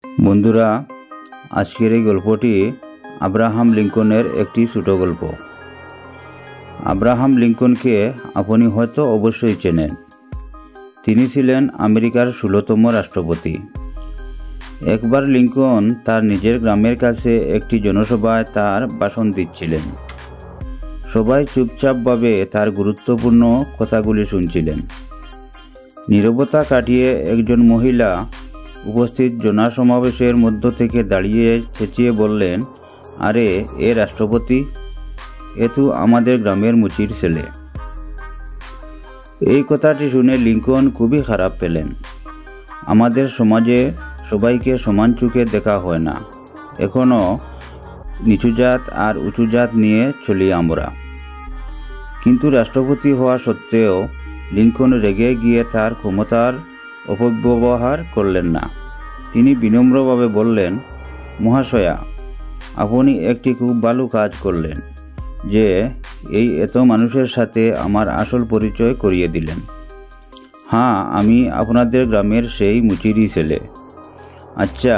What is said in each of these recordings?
বন্ধুরা, আজকের এই গল্পটি আব্রাহাম লিঙ্কনের একটি ছোট গল্প। আব্রাহাম লিঙ্কনকে আপনি হয়তো অবশ্যই চেনেন। তিনি ছিলেন আমেরিকার 16তম রাষ্ট্রপতি। একবার লিঙ্কন তার নিজের গ্রামের কাছে একটি জনসভায় তার ভাষণ দিচ্ছিলেন। সবাই চুপচাপভাবে তার গুরুত্বপূর্ণ কথাগুলি শুনছিলেন। নীরবতা কাটিয়ে একজন মহিলা উপস্থিত জনসমাবেশের মধ্য থেকে দাঁড়িয়ে চেঁচিয়ে বললেন, আরে এ রাষ্ট্রপতি, এ তো আমাদের গ্রামের মুচির ছেলে। এই কথাটি শুনে লিঙ্কন খুবই খারাপ পেলেন। আমাদের সমাজে সবাইকে সমান চোখে দেখা হয় না। এখনও নিচু জাত আর উঁচু জাত নিয়ে চলি আমরা। কিন্তু রাষ্ট্রপতি হওয়া সত্ত্বেও লিঙ্কন রেগে গিয়ে তার ক্ষমতার অপব্যবহার করলেন না। তিনি বিনম্রভাবে বললেন, মহাশয়া, আপনি একটি খুব ভালো কাজ করলেন যে এই এত মানুষের সাথে আমার আসল পরিচয় করিয়ে দিলেন। হ্যাঁ, আমি আপনাদের গ্রামের সেই মুচিরি ছেলে। আচ্ছা,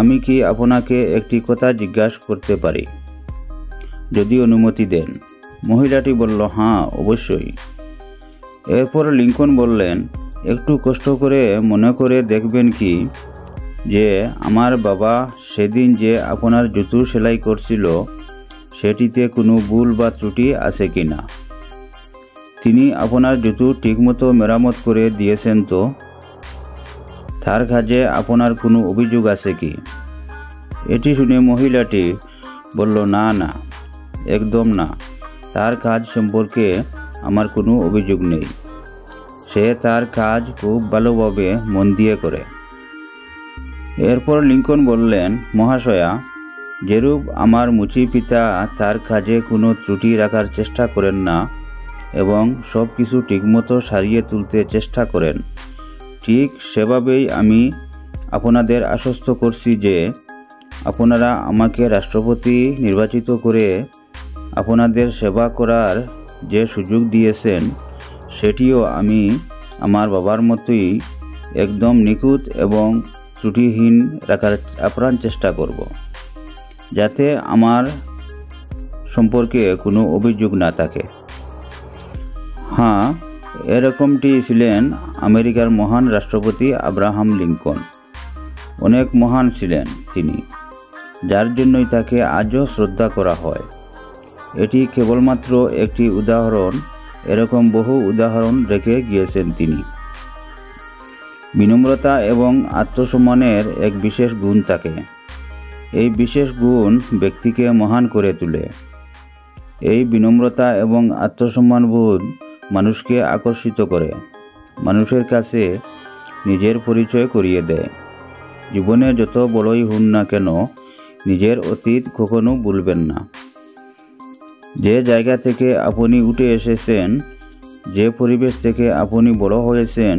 আমি কি আপনাকে একটি কথা জিজ্ঞাসা করতে পারি, যদি অনুমতি দেন? মহিলাটি বলল, হ্যাঁ, অবশ্যই। এরপর লিঙ্কন বললেন, একটু কষ্ট করে মনে করে দেখবেন কি যে আমার বাবা সেদিন যে আপনার জুতো সেলাই করছিল সেটিতে কোনো ভুল বা ত্রুটি আছে কি না? তিনি আপনার জুতো ঠিকমতো মেরামত করে দিয়েছেন তো? তার কাজে আপনার কোনো অভিযোগ আছে কি? এটি শুনে মহিলাটি বলল, না না, একদম না। তার কাজ সম্পর্কে আমার কোনো অভিযোগ নেই। সে তার কাজ খুব ভালোভাবে মন দিয়ে করে। এরপর লিঙ্কন বললেন, মহাশয়া, যেরূপ আমার মুচি পিতা তার কাজে কোনো ত্রুটি রাখার চেষ্টা করেন না এবং সব কিছু ঠিকমতো সারিয়ে তুলতে চেষ্টা করেন, ঠিক সেভাবেই আমি আপনাদের আশ্বস্ত করছি যে আপনারা আমাকে রাষ্ট্রপতি নির্বাচিত করে আপনাদের সেবা করার যে সুযোগ দিয়েছেন সেটিও আমি আমার বাবার মতোই একদম নিখুঁত এবং ত্রুটিহীন রাখার আপ্রাণ চেষ্টা করব, যাতে আমার সম্পর্কে কোনো অভিযোগ না থাকে। হ্যাঁ, এরকমটি ছিলেন আমেরিকার মহান রাষ্ট্রপতি আব্রাহাম লিঙ্কন। অনেক মহান ছিলেন তিনি, যার জন্যই তাকে আজও শ্রদ্ধা করা হয়। এটি কেবলমাত্র একটি উদাহরণ, এরকম বহু উদাহরণ রেখে গিয়েছেন তিনি। বিনম্রতা এবং আত্মসম্মানের এক বিশেষ গুণ থাকে। এই বিশেষ গুণ ব্যক্তিকে মহান করে তোলে। এই বিনম্রতা এবং আত্মসম্মানবোধ মানুষকে আকর্ষিত করে, মানুষের কাছে নিজের পরিচয় করিয়ে দেয়। জীবনে যত বড়ই হন না কেন, নিজের অতীত কখনো ভুলবেন না। যে জায়গা থেকে আপনি উঠে এসেছেন, যে পরিবেশ থেকে আপনি বড় হয়েছেন,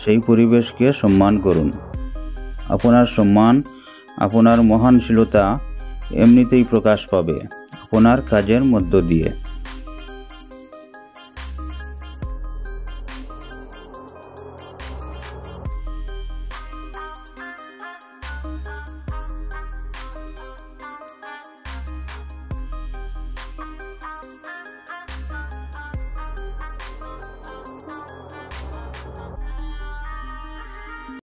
সেই পরিবেশকে সম্মান করুন। আপনার সম্মান, আপনার মহানশীলতা এমনিতেই প্রকাশ পাবে আপনার কাজের মধ্য দিয়ে।